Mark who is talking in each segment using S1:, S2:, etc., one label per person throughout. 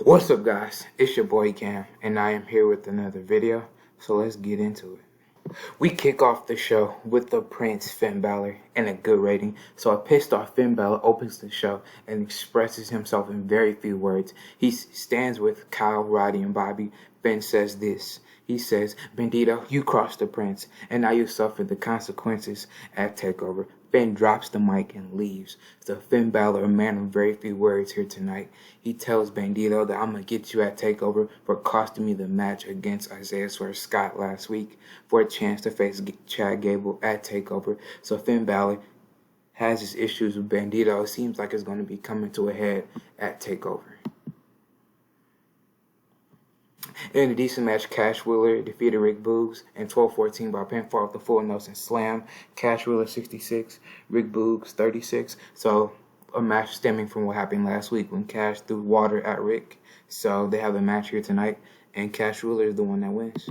S1: What's up, guys? It's your boy Cam, and I am here with another video, so let's get into it. We kick off the show with the Prince Finn Balor and a good rating. So a pissed off Finn Balor opens the show and expresses himself in very few words. He stands with Kyle, Roddy, and Bobby. Finn says this. He says, "Bandito, you crossed the Prince, and now you suffer the consequences at TakeOver." Finn drops the mic and leaves. So Finn Balor, a man of very few words here tonight, he tells Bandito that I'm going to get you at TakeOver for costing me the match against Isaiah Swerve Scott last week for a chance to face Chad Gable at TakeOver. So Finn Balor has his issues with Bandito. It seems like it's going to be coming to a head at TakeOver. In a decent match, Cash Wheeler defeated Rick Boogs in 12-14 by pinfall with the full Nelson Slam. Cash Wheeler 66, Rick Boogs 36. So a match stemming from what happened last week when Cash threw water at Rick. So they have a match here tonight, and Cash Wheeler is the one that wins.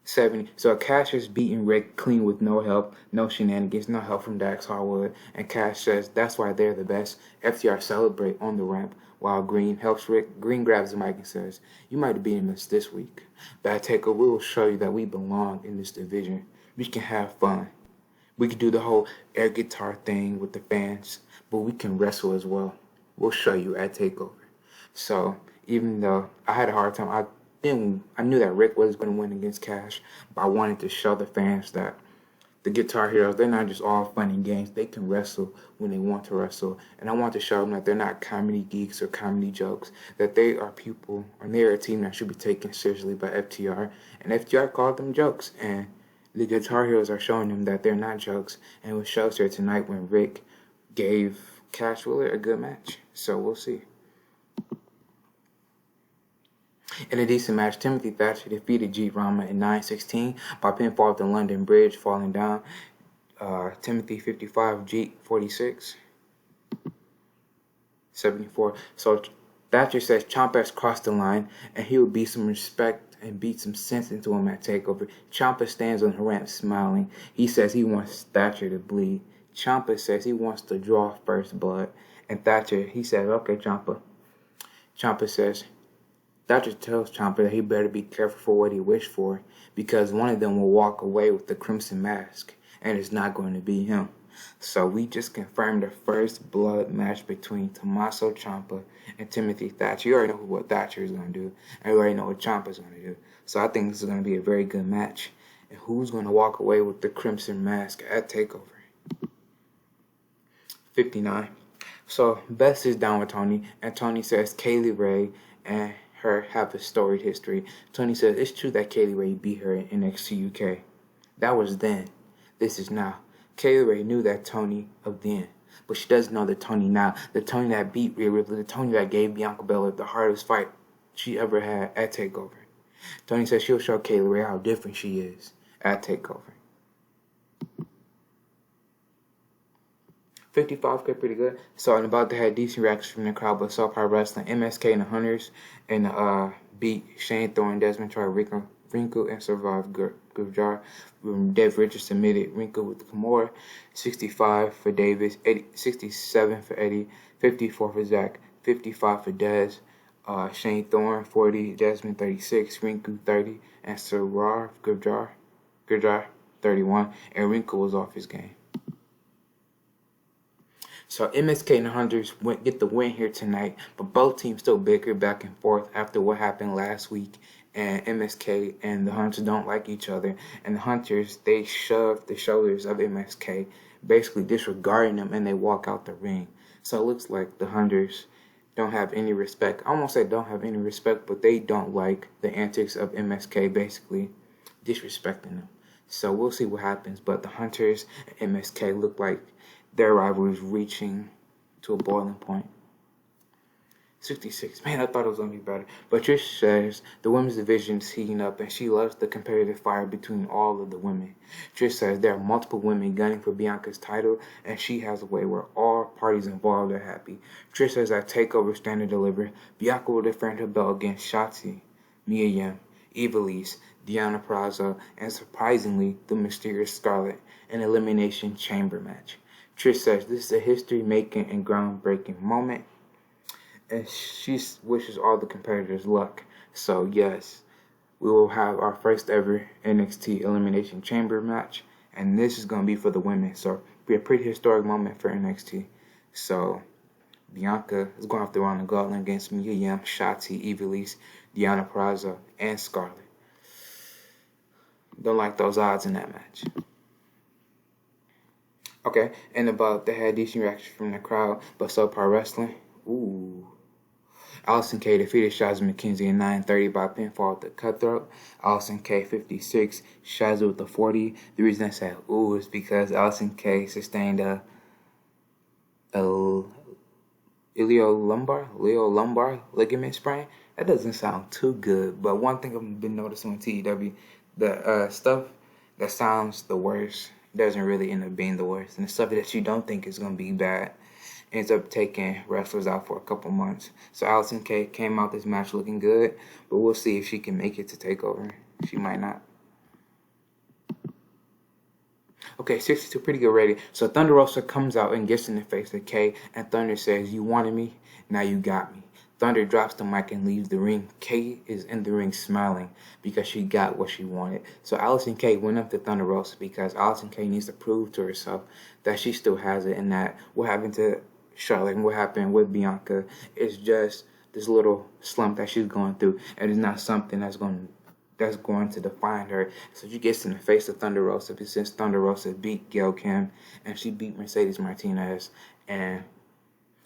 S1: 70. So Cash is beating Rick clean with no help, no shenanigans, no help from Dax Harwood. And Cash says that's why they're the best. FTR celebrate on the ramp while Green helps Rick. Green grabs the mic and says, "You might have beaten us this week, but at TakeOver we will show you that we belong in this division. We can have fun. We can do the whole air guitar thing with the fans, but we can wrestle as well. We'll show you at TakeOver." So even though I had a hard time, I knew that Rick was going to win against Cash, but I wanted to show the fans that the Guitar Heroes, they're not just all fun and games. They can wrestle when they want to wrestle. And I want to show them that they're not comedy geeks or comedy jokes, that they are people, and they're a team that should be taken seriously by FTR. And FTR called them jokes. And the Guitar Heroes are showing them that they're not jokes. And it shows here tonight when Rick gave Cash Wheeler a good match. So we'll see. In a decent match, Timothy Thatcher defeated Jeet Rama in 9-16 by pinfall at the London Bridge, falling down. Timothy 55, Jeet 46. 74. So Thatcher says Ciampa has crossed the line, and he will beat some respect and beat some sense into him at TakeOver. Ciampa stands on the ramp smiling. He says he wants Thatcher to bleed. Ciampa says he wants to draw first blood. And Thatcher, he says, "Okay, Ciampa." Ciampa says, Thatcher tells Ciampa that he better be careful for what he wished for, because one of them will walk away with the Crimson Mask, and it's not going to be him. So we just confirmed the first blood match between Tommaso Ciampa and Timothy Thatcher. You already know what Thatcher is going to do, and you already know what Ciampa is going to do. So I think this is going to be a very good match. And who's going to walk away with the Crimson Mask at TakeOver? 59. So Beth is down with Tony, and Tony says Kaylee Ray and her have a storied history. Tony says it's true that Kaylee Ray beat her in NXT UK. That was then. This is now. Kaylee Ray knew that Tony of then, but she doesn't know the Tony now. The Tony that beat Rhea Ripley, the Tony that gave Bianca Belair the hardest fight she ever had at TakeOver. Tony says she'll show Kaylee Ray how different she is at TakeOver. 55 got pretty good. So I'm about to have decent reactions from the crowd, but Soul Power Wrestling, MSK and the Hunters, and beat Shane Thorne, Desmond Troy, Rinku, and Survive Gurjar. Dev Richards submitted Rinku with the Kimura. 65 for Davis, 67 for Eddie, 54 for Zach, 55 for Dez. Shane Thorne 40, Desmond 36, Rinku 30, and Survive Gurjar 31, and Rinku was off his game. So MSK and the Hunters get the win here tonight, but both teams still bicker back and forth after what happened last week. And MSK and the Hunters don't like each other. And the Hunters, they shove the shoulders of MSK, basically disregarding them, and they walk out the ring. So it looks like the Hunters don't have any respect. I won't say don't have any respect, but they don't like the antics of MSK, basically disrespecting them. So we'll see what happens. But the Hunters and MSK look like their rivalry is reaching to a boiling point. 66. Man, I thought it was going to be better. But Trish says the women's division is heating up, and she loves the competitive fire between all of the women. Trish says there are multiple women gunning for Bianca's title, and she has a way where all parties involved are happy. Trish says at TakeOver Stand and Deliver, Bianca will defend her belt against Shotzi, Mia Yim, Ivelisse, Deonna Purrazzo, and surprisingly, the mysterious Scarlett, an Elimination Chamber match. Trish says this is a history-making and groundbreaking moment. and she wishes all the competitors luck. So yes, we will have our first ever NXT Elimination Chamber match, and this is going to be for the women. So be a pretty historic moment for NXT. So Bianca is going to have to run the gauntlet against Mia Yim, Shotzi, Ivelisse, Deonna Purrazzo, and Scarlett. Don't like those odds in that match. Okay, and about they had decent reaction from the crowd, but subpar wrestling. Ooh. Allison K defeated Shazzy McKenzie in 9:30 by pinfall with the cutthroat. Allison K 56, Shazzy with the 40. The reason I said ooh is because Allison K sustained a ilio-lumbar ligament sprain. That doesn't sound too good, but one thing I've been noticing with TEW, the stuff that sounds the worst doesn't really end up being the worst, and the stuff that you don't think is going to be bad ends up taking wrestlers out for a couple months. So Allison K came out this match looking good, but we'll see if she can make it to TakeOver. She might not. Okay, 62, pretty good rating. So Thunder Rosa comes out and gets in the face of K, and Thunder says, "You wanted me, now you got me." Thunder drops the mic and leaves the ring. K is in the ring smiling because she got what she wanted. So Allison K went up to Thunder Rosa because Allison K needs to prove to herself that she still has it, and that what happened to Charlotte and what happened with Bianca is just this little slump that she's going through, and it's not something that's going to define her. So she gets in the face of Thunder Rosa, since Thunder Rosa beat Gail Kim and she beat Mercedes Martinez, and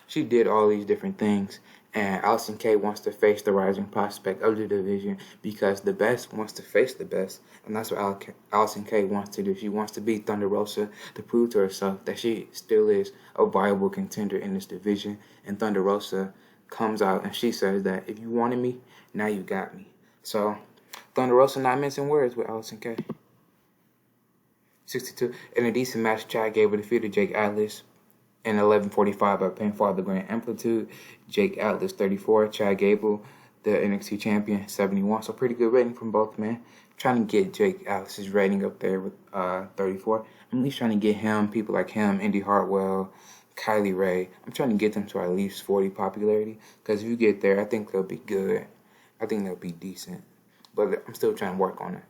S1: she did all these different things. And Allison K wants to face the rising prospect of the division because the best wants to face the best, and that's what Allison K wants to do. She wants to beat Thunder Rosa to prove to herself that she still is a viable contender in this division. And Thunder Rosa comes out and she says that if you wanted me, now you got me. So Thunder Rosa not mincing words with Allison K. 62. In a decent match, Chad Gable defeated Jake Atlas in 11:45 by pinfall the Grand Amplitude. Jake Atlas 34, Chad Gable, the NXT champion, 71. So pretty good rating from both men. Trying to get Jake Atlas's rating up there with 34. I'm at least trying to get him, people like him, Indy Hartwell, Kylie Ray. I'm trying to get them to at least 40 popularity, because if you get there, I think they'll be good. I think they'll be decent. But I'm still trying to work on it.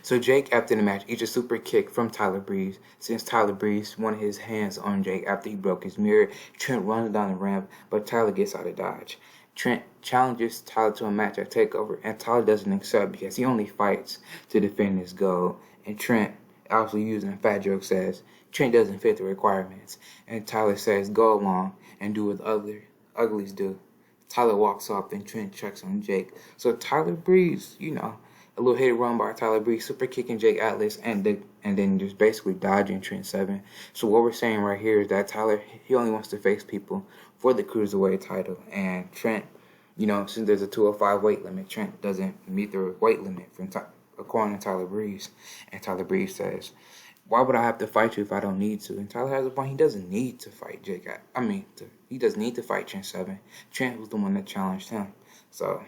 S1: So Jake, after the match, eats a super kick from Tyler Breeze. Since Tyler Breeze wanted his hands on Jake after he broke his mirror, Trent runs down the ramp, but Tyler gets out of dodge. Trent challenges Tyler to a match at TakeOver, and Tyler doesn't accept because he only fights to defend his gold. And Trent, also using a fat joke, says Trent doesn't fit the requirements. And Tyler says, "Go along and do what other uglies do." Tyler walks off, and Trent checks on Jake. So Tyler Breeze, a little hit and run by Tyler Breeze, super kicking Jake Atlas, and then just basically dodging Trent Seven. So what we're saying right here is that Tyler, he only wants to face people for the Cruiserweight title. And Trent, since there's a 205 weight limit, Trent doesn't meet the weight limit according to Tyler Breeze. And Tyler Breeze says, "Why would I have to fight you if I don't need to?" And Tyler has a point. He doesn't need to fight he doesn't need to fight Trent Seven. Trent was the one that challenged him. So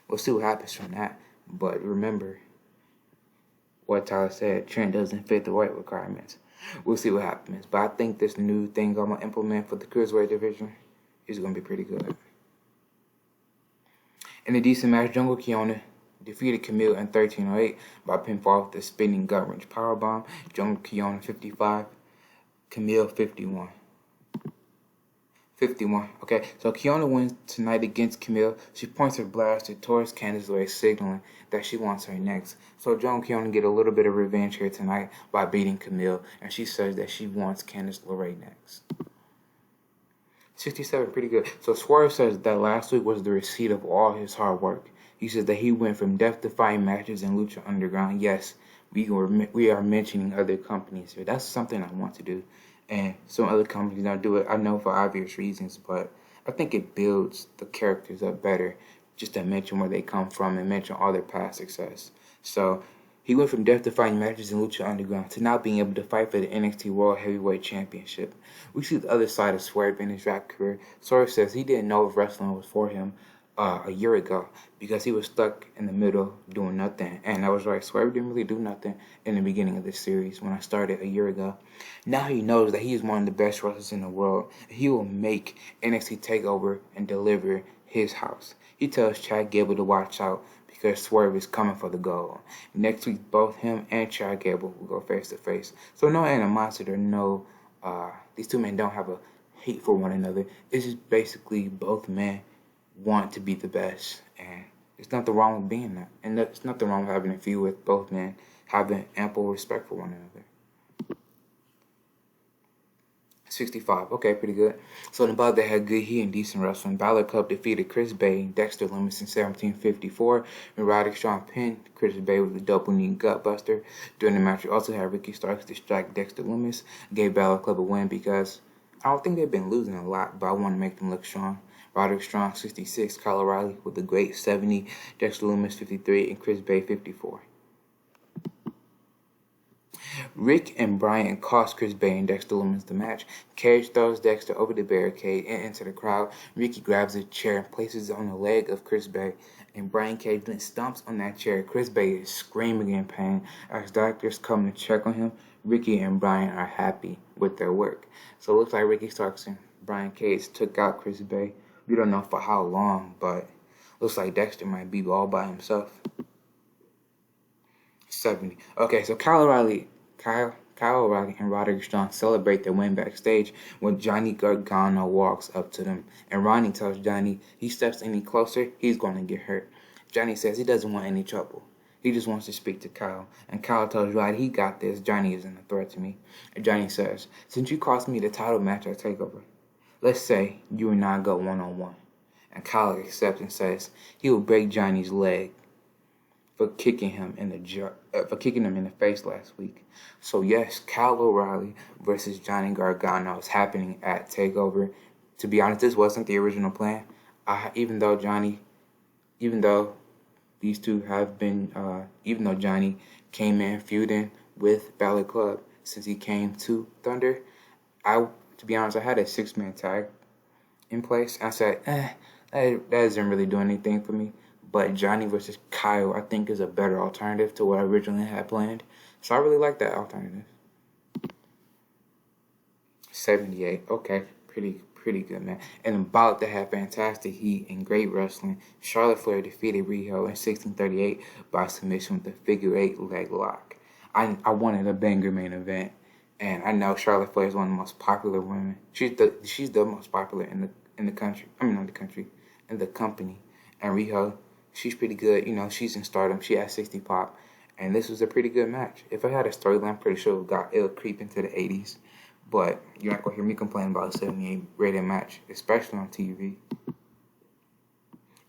S1: we'll see what happens from that. But remember what Tyler said, Trent doesn't fit the weight requirements. We'll see what happens. But I think this new thing I'm going to implement for the Cruiserweight division is going to be pretty good. In a decent match, Jungle Kiona defeated Camille in 13:08 by pinfall with the spinning gut-wrench powerbomb. Jungle Kiona 55, Camille 51. Okay, so Kiona wins tonight against Camille. She points her blaster towards Candice LeRae, signaling that she wants her next. So Jungle Kiona get a little bit of revenge here tonight by beating Camille, and she says that she wants Candice LeRae next. 67, pretty good. So Swerve says that last week was the receipt of all his hard work. He says that he went from death-defying matches in Lucha Underground. Yes, we are mentioning other companies here. That's something I want to do. And some other companies don't do it, I know, for obvious reasons, but I think it builds the characters up better just to mention where they come from and mention all their past success. So he went from death-defying matches in Lucha Underground to now being able to fight for the NXT World Heavyweight Championship. We see the other side of Swerve in his rap career. Swerve says he didn't know if wrestling was for him a year ago because he was stuck in the middle doing nothing. And I was right, Swerve didn't really do nothing in the beginning of this series when I started a year ago. Now he knows that he is one of the best wrestlers in the world. He will make NXT TakeOver and deliver his house. He tells Chad Gable to watch out because Swerve is coming for the gold. Next week, both him and Chad Gable will go face to face. So no animosity or no, these two men don't have a hate for one another. It's just basically both men want to be the best, and there's nothing wrong with being that, and there's nothing wrong with having a feud with both men having ample respect for one another. 65, okay, pretty good. So in the bout that had good heat and decent wrestling, Balor Club defeated Chris Bay and Dexter Lumis in 1754, and Roderick Strong pinned Chris Bay with a double knee gutbuster. During the match, we also had Ricky Starks distract Dexter Lumis, gave Balor Club a win because I don't think they've been losing a lot, but I want to make them look strong. Roderick Strong 66, Kyle O'Reilly with a great 70, Dexter Lumis 53, and Chris Bay 54. Rick and Brian cost Chris Bay and Dexter Lumis the match. Cage throws Dexter over the barricade and into the crowd. Ricky grabs a chair and places it on the leg of Chris Bay, and Brian Cage then stomps on that chair. Chris Bay is screaming in pain. As doctors come to check on him, Ricky and Brian are happy with their work. So it looks like Ricky Starks and Brian Cage took out Chris Bay. We don't know for how long, but looks like Dexter might be all by himself. 70. Okay, so Kyle O'Reilly and Roderick Strong celebrate their win backstage when Johnny Gargano walks up to them, and Ronnie tells Johnny he steps any closer, he's going to get hurt. Johnny says he doesn't want any trouble. He just wants to speak to Kyle, and Kyle tells Roddy he got this. Johnny isn't a threat to me. And Johnny says, since you cost me the title match at TakeOver, let's say you and I go one-on-one. And Kyle accepts and says he will break Johnny's leg for kicking him in the face last week. So yes, Kyle O'Reilly versus Johnny Gargano is happening at TakeOver. To be honest, this wasn't the original plan. Even though Johnny came in feuding with Balor Club since he came to Thunder, to be honest, I had a 6-man tag in place. I said, that doesn't really do anything for me. But Johnny versus Kyle, I think, is a better alternative to what I originally had planned. So I really like that alternative. 78. Okay, pretty good, man. And about to have fantastic heat and great wrestling, Charlotte Flair defeated Riho in 1638 by submission with a figure 8 leg lock. I wanted a banger main event, and I know Charlotte Flair is one of the most popular women. She's the most popular in the country. I mean, not the country, in the company. And Riho, she's pretty good. You know, she's in Stardom. She has 60 pop. And this was a pretty good match. If I had a storyline, I'm pretty sure it'll creep into the 80s. But you're not going to hear me complain about a 78 rated match, especially on TV.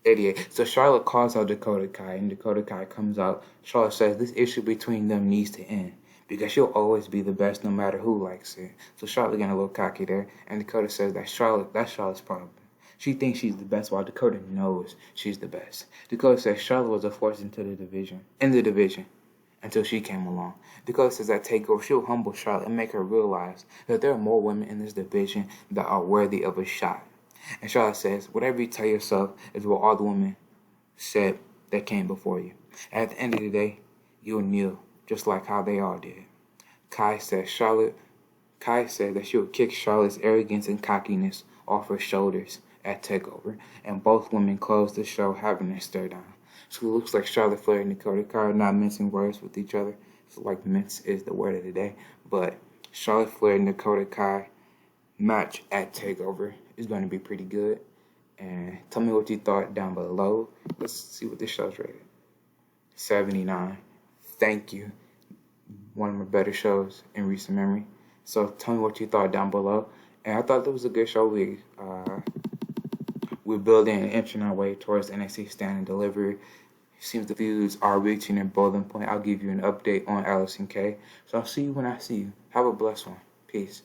S1: 88. So Charlotte calls out Dakota Kai, and Dakota Kai comes out. Charlotte says this issue between them needs to end because she'll always be the best no matter who likes it. So Charlotte getting a little cocky there. And Dakota says that's Charlotte's problem. She thinks she's the best while Dakota knows she's the best. Dakota says Charlotte was a force in the division, until she came along. Dakota says that TakeOver, she'll humble Charlotte and make her realize that there are more women in this division that are worthy of a shot. And Charlotte says, whatever you tell yourself is what all the women said that came before you. At the end of the day, you'll kneel just like how they all did. Kai said that she would kick Charlotte's arrogance and cockiness off her shoulders at TakeOver, and both women closed the show having a stare down. So it looks like Charlotte Flair and Dakota Kai are not mincing words with each other. So like mince is the word of the day. But Charlotte Flair and Dakota Kai match at TakeOver is going to be pretty good. And tell me what you thought down below. Let's see what this show's rated. 79. Thank you. One of my better shows in recent memory. So tell me what you thought down below. And I thought that was a good show. We're building and inching our way towards NXT Stand and Deliver. Seems the views are reaching their boiling point. I'll give you an update on Allison K. So I'll see you when I see you. Have a blessed one. Peace.